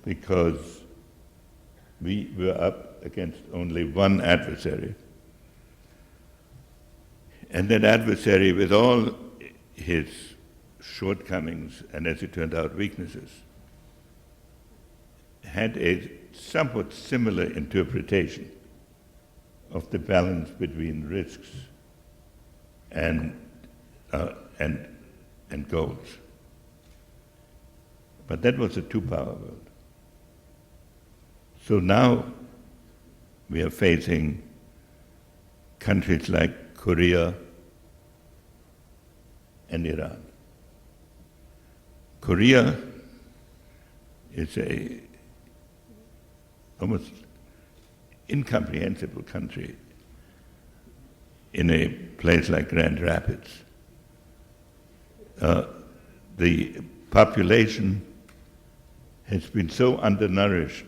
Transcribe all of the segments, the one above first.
because we were up against only one adversary. And that adversary, with all his shortcomings and, as it turned out, weaknesses, had a somewhat similar interpretation of the balance between risks and goals. But that was a two-power world. So now we are facing countries like Korea and Iran. Korea is a almost incomprehensible country in a place like Grand Rapids. The population has been so undernourished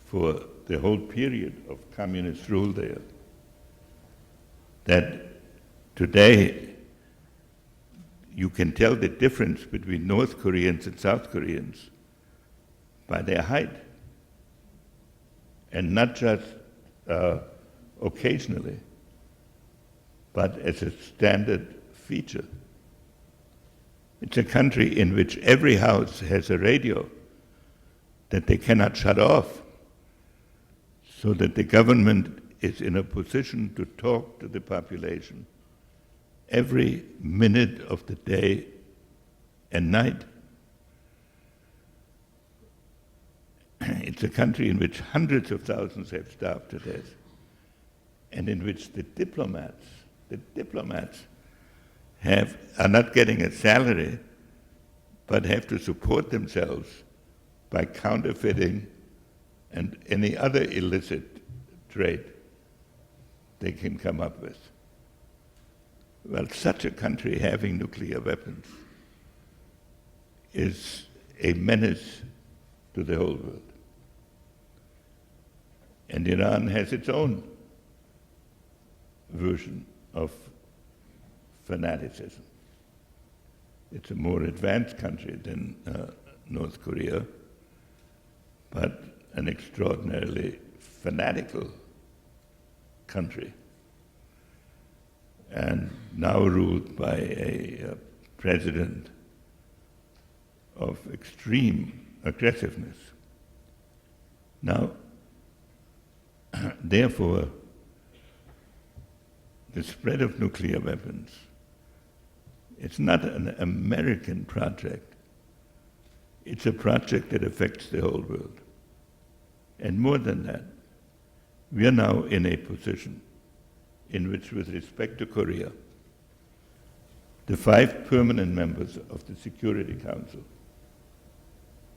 for the whole period of communist rule there that today you can tell the difference between North Koreans and South Koreans by their height, and not just occasionally, but as a standard feature. It's a country in which every house has a radio that they cannot shut off, so that the government is in a position to talk to the population every minute of the day and night. It's a country in which hundreds of thousands have starved to death, and in which the diplomats are not getting a salary, but have to support themselves by counterfeiting and any other illicit trade they can come up with. Well, such a country having nuclear weapons is a menace to the whole world. And Iran has its own version of fanaticism. It's a more advanced country than North Korea, but an extraordinarily fanatical country, and now ruled by a president of extreme aggressiveness. Now, therefore, the spread of nuclear weapons, it's not an American project. It's a project that affects the whole world. And more than that, we are now in a position in which, with respect to Korea, the 5 permanent members of the Security Council,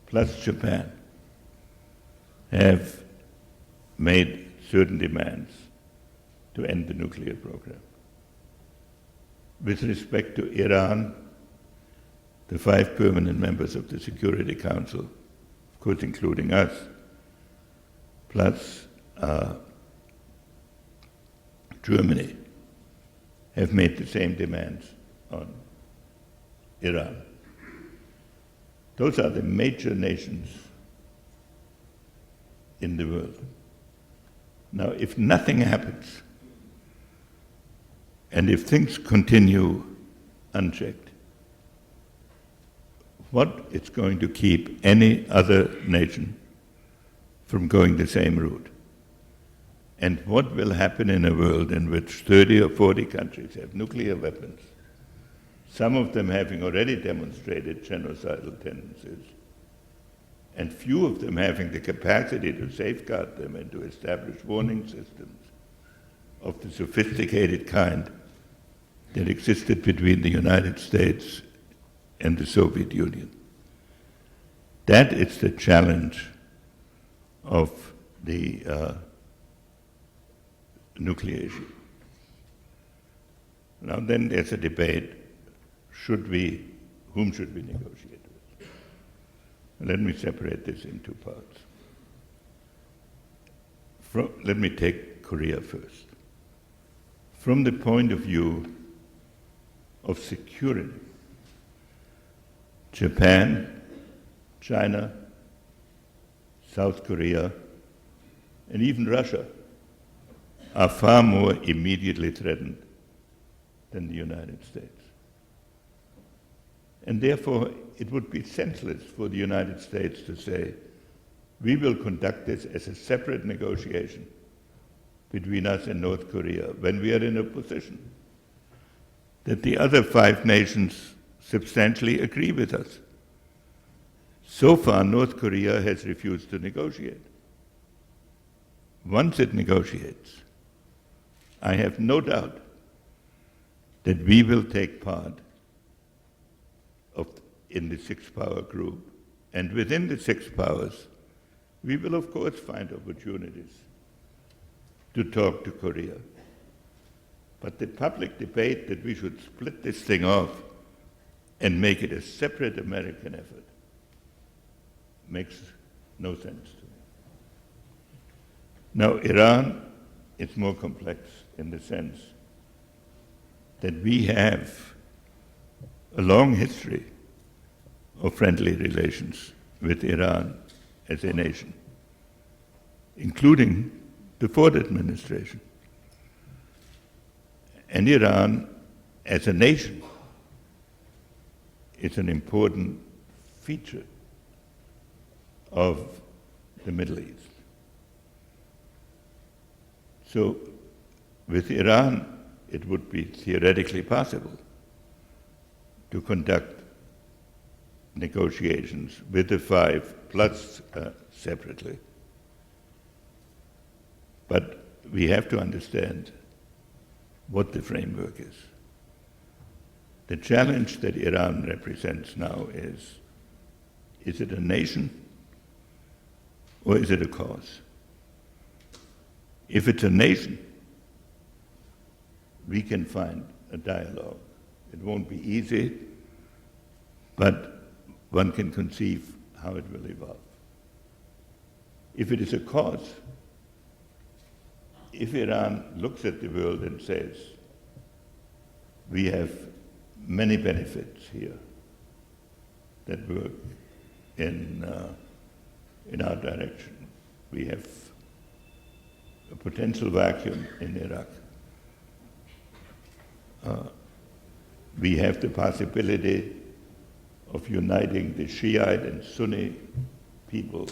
plus Japan, have made certain demands to end the nuclear program. With respect to Iran, the 5 permanent members of the Security Council, of course including us, plus Germany, have made the same demands on Iran. Those are the major nations in the world. Now, if nothing happens, and if things continue unchecked, what is going to keep any other nation from going the same route? And what will happen in a world in which 30 or 40 countries have nuclear weapons, some of them having already demonstrated genocidal tendencies, and few of them having the capacity to safeguard them and to establish warning systems of the sophisticated kind that existed between the United States and the Soviet Union? That is the challenge of the nuclear issue. Now then there's a debate, whom should we negotiate with? Let me separate this in 2 parts. Let me take Korea first. From the point of view of security, Japan, China, South Korea, and even Russia are far more immediately threatened than the United States. And therefore, it would be senseless for the United States to say, we will conduct this as a separate negotiation between us and North Korea when we are in a position that the other 5 nations substantially agree with us. So far, North Korea has refused to negotiate. Once it negotiates, I have no doubt that we will take part in the 6-power group. And within the 6 powers, we will of course find opportunities to talk to Korea. But the public debate that we should split this thing off and make it a separate American effort makes no sense to me. Now, Iran is more complex in the sense that we have a long history of friendly relations with Iran as a nation, including the Ford administration. And Iran, as a nation, is an important feature of the Middle East. So with Iran, it would be theoretically possible to conduct negotiations with the 5 plus separately. But we have to understand what the framework is. The challenge that Iran represents now is it a nation or is it a cause? If it's a nation, we can find a dialogue. It won't be easy, but one can conceive how it will evolve. If it is a cause, if Iran looks at the world and says, we have many benefits here that work in our direction. We have a potential vacuum in Iraq. We have the possibility of uniting the Shiite and Sunni people,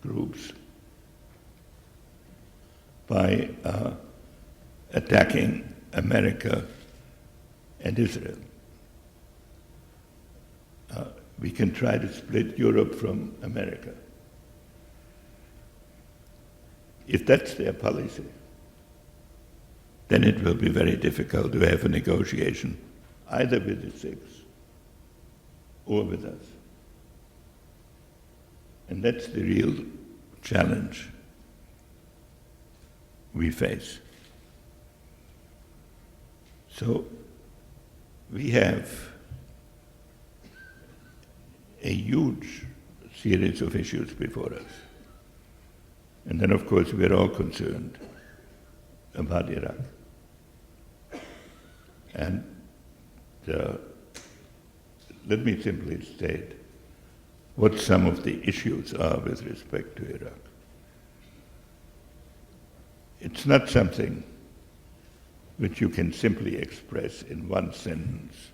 groups, by attacking America and Israel. We can try to split Europe from America. If that's their policy, then it will be very difficult to have a negotiation either with the 6 or with us. And that's the real challenge we face. So we have a huge series of issues before us. And then, of course, we're all concerned about Iraq. And let me simply state what some of the issues are with respect to Iraq. It's not something which you can simply express in one sentence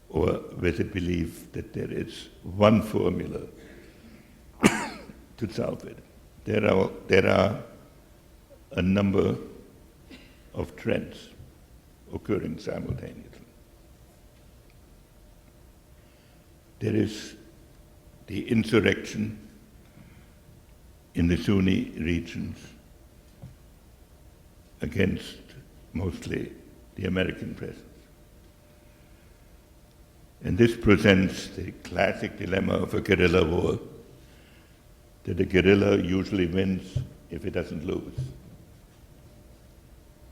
or with a belief that there is one formula to solve it. There are a number of trends occurring simultaneously. There is the insurrection in the Sunni regions against mostly the American presence. And this presents the classic dilemma of a guerrilla war, that a guerrilla usually wins if it doesn't lose,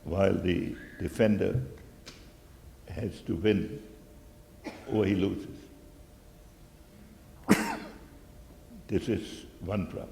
while the defender has to win or he loses. This is one problem.